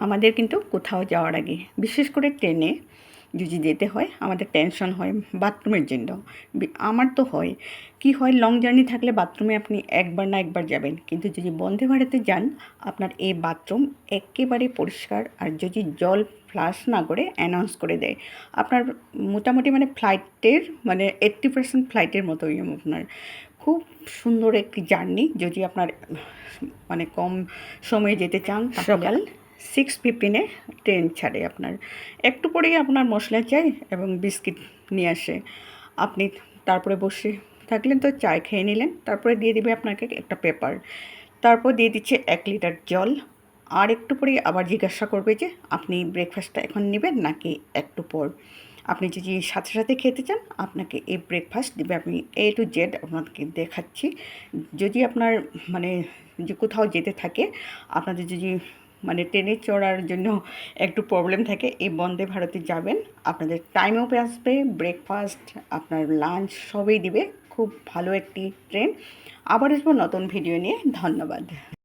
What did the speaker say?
আমাদের কিন্তু কোথাও যাওয়ার আগে বিশেষ করে ট্রেনে যদি যেতে হয় আমাদের টেনশন হয় বাথরুমের জন্য। আমার তো হয় কি হয়, লং জার্নি থাকলে বাথরুমে আপনি একবার না একবার যাবেন, কিন্তু যদি বন্দে ভারতে যান আপনার এই বাথরুম একেবারে পরিষ্কার। আর যদি জল ফ্লাশ না করে অ্যানাউন্স করে দেয়, আপনার মোটামুটি মানে ফ্লাইটের মানে 80% ফ্লাইটের মতোই আপনার খুব সুন্দর একটি জার্নি। যদি আপনার মানে কম সময়ে যেতে চান, সকাল 6:15 ট্রেন ছাড়ে। আপনার একটু পরেই আপনার মশলা চাই এবং বিস্কিট নিয়ে আসে। আপনি তারপরে বসে থাকলেন তো চায় খেয়ে নিলেন, তারপরে দিয়ে দিবে আপনাকে একটা পেপার, তারপর দিয়ে দিচ্ছে 1 লিটার জল। আর একটু পরেই আবার জিজ্ঞাসা করবে যে আপনি ব্রেকফাস্টটা এখন নেবেন নাকি একটু পর। আপনি যদি সাথে সাথে খেতে চান আপনাকে এই ব্রেকফাস্ট দেবে। আমি A to Z আপনাকে দেখাচ্ছি। যদি আপনার মানে যে কোথাও যেতে থাকে, আপনাদের যদি মানে ট্রেনে চড়ার জন্য একটু প্রবলেম থাকে, এই বন্দে ভারতে যাবেন, আপনাদের টাইমেও আসবে, ব্রেকফাস্ট আপনার লাঞ্চ সবই দিবে। খুব ভালো একটি ট্রেন। আবার আসবো নতুন ভিডিও নিয়ে। ধন্যবাদ।